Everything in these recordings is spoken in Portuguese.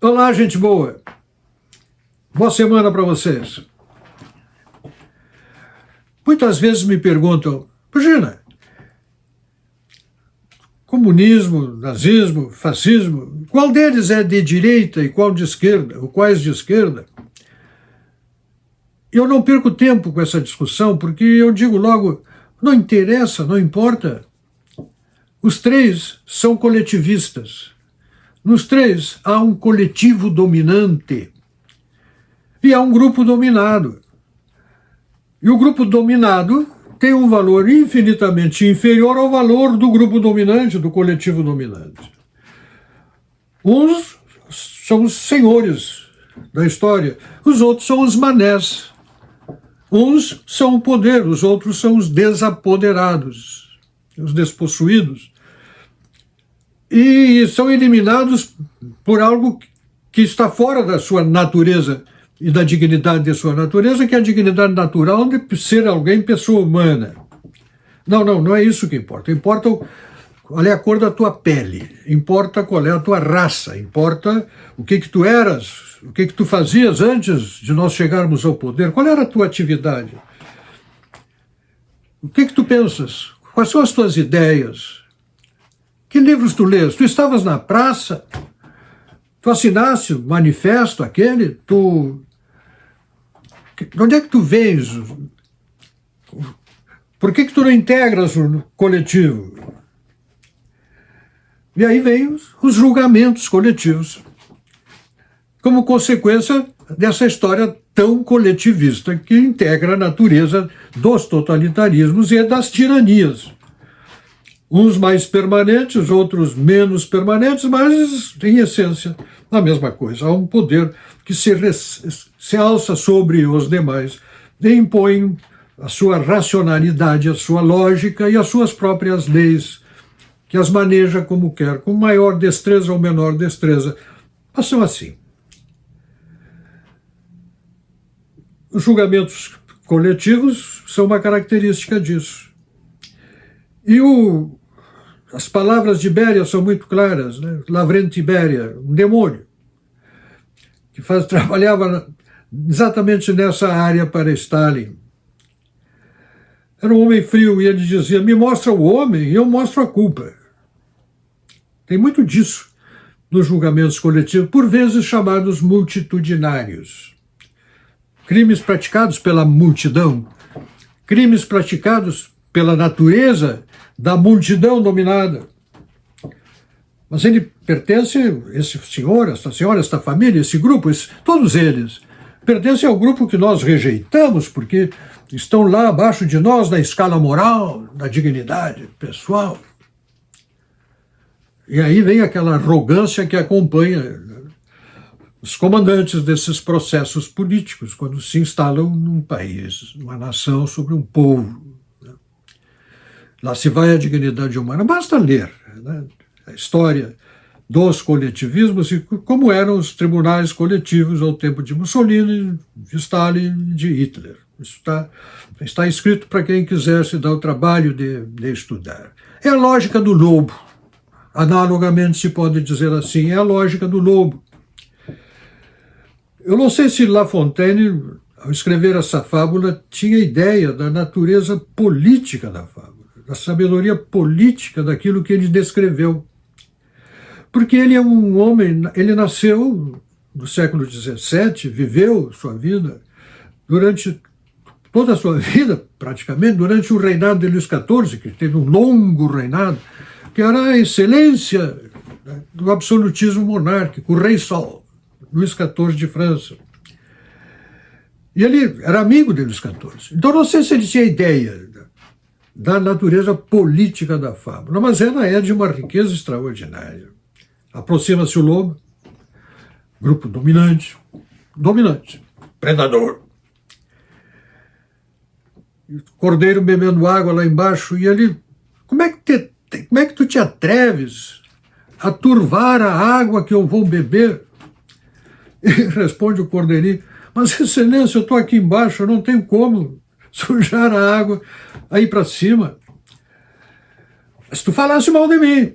Olá, gente boa. Boa semana para vocês. Muitas vezes me perguntam, Gina, comunismo, nazismo, fascismo, qual deles é de direita e qual de esquerda, ou quais de esquerda? Eu não perco tempo com essa discussão, porque eu digo logo, não interessa, não importa. Os três são coletivistas. Nos três há um coletivo dominante e há um grupo dominado. E o grupo dominado tem um valor infinitamente inferior ao valor do grupo dominante, do coletivo dominante. Uns são os senhores da história, os outros são os manés. Uns são o poder, os outros são os desapoderados, os despossuídos. E são eliminados por algo que está fora da sua natureza e da dignidade de sua natureza, que é a dignidade natural de ser alguém pessoa humana. Não é isso que importa. Importa qual é a cor da tua pele, importa qual é a tua raça, importa o que tu eras, o que tu fazias antes de nós chegarmos ao poder, qual era a tua atividade, o que tu pensas, quais são as tuas ideias. Que livros tu lês? Tu estavas na praça? Tu assinaste o manifesto aquele? De onde é que tu vens? Por que tu não integras o coletivo? E aí vem os julgamentos coletivos, como consequência dessa história tão coletivista que integra a natureza dos totalitarismos e das tiranias. Uns mais permanentes, outros menos permanentes, mas, em essência, a mesma coisa. Há um poder que se alça sobre os demais e impõe a sua racionalidade, a sua lógica e as suas próprias leis, que as maneja como quer, com maior destreza ou menor destreza. Mas são assim. Os julgamentos coletivos são uma característica disso. E as palavras de Béria são muito claras, né? Lavrenti Béria, um demônio, que trabalhava exatamente nessa área para Stalin. Era um homem frio e ele dizia, me mostra o homem e eu mostro a culpa. Tem muito disso nos julgamentos coletivos, por vezes chamados multitudinários. Crimes praticados pela multidão, crimes praticados pela natureza da multidão dominada. Mas ele pertence, esse senhor, esta senhora, esta família, esse grupo, todos eles, pertencem ao grupo que nós rejeitamos, porque estão lá abaixo de nós na escala moral, da dignidade pessoal. E aí vem aquela arrogância que acompanha os comandantes desses processos políticos, quando se instalam num país, numa nação, sobre um povo. Lá se vai a dignidade humana. Basta ler, né, a história dos coletivismos e como eram os tribunais coletivos ao tempo de Mussolini, de Stalin e de Hitler. Isso está escrito para quem quiser se dar o trabalho de estudar. É a lógica do lobo. Analogamente se pode dizer assim, é a lógica do lobo. Eu não sei se La Fontaine, ao escrever essa fábula, tinha ideia da natureza política da fábula, da sabedoria política daquilo que ele descreveu. Porque ele é um homem, ele nasceu no século XVII, viveu sua vida durante toda a sua vida, praticamente, durante o reinado de Luís XIV, que teve um longo reinado, que era a excelência do absolutismo monárquico, o Rei Sol, Luís XIV de França. E ele era amigo de Luís XIV. Então não sei se ele tinha ideia da natureza política da fábula, mas ela é de uma riqueza extraordinária. Aproxima-se o lobo, grupo dominante, predador. O cordeiro bebendo água lá embaixo, e ele, como é que tu te atreves a turvar a água que eu vou beber? E responde o cordeirinho, mas excelência, eu estou aqui embaixo, eu não tenho como sujar a água aí para cima. Se tu falasse mal de mim,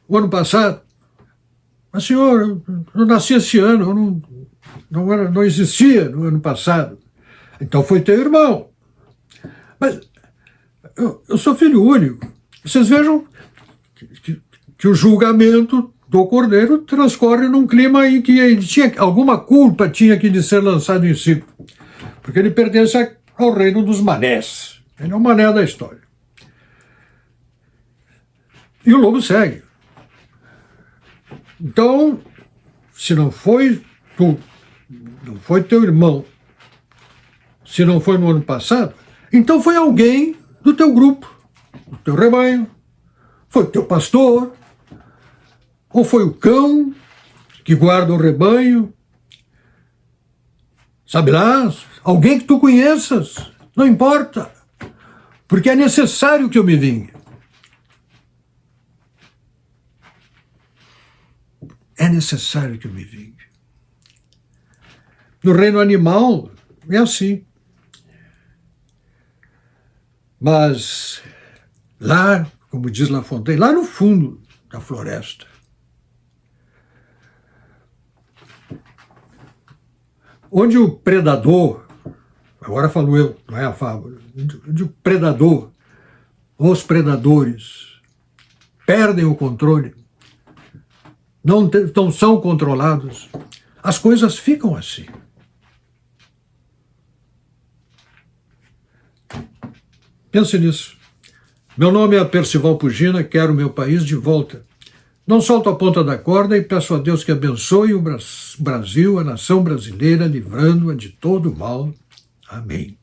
o ano passado, Mas, senhor, eu nasci esse ano, eu não existia no ano passado. Então foi teu irmão. Mas eu sou filho único. Vocês vejam que o julgamento do Cordeiro transcorre num clima em que ele tinha alguma culpa tinha que de ser lançado em si, porque ele pertence ao reino dos manés. Ele é o mané da história. E o lobo segue. Então, se não foi tu, não foi teu irmão, se não foi no ano passado, então foi alguém do teu grupo, do teu rebanho, foi o teu pastor, ou foi o cão que guarda o rebanho, sabe lá, alguém que tu conheças, não importa, porque é necessário que eu me vingue. É necessário que eu me vingue. No reino animal é assim. Mas lá, como diz La Fontaine, lá no fundo da floresta, onde o predador, agora falo eu, não é a fábula, onde o predador, os perdem o controle, não são controlados, as coisas ficam assim. Pense nisso. Meu nome é Percival Pugina, quero meu país de volta. Não solto a ponta da corda e peço a Deus que abençoe o Brasil, a nação brasileira, livrando-a de todo mal. Amém.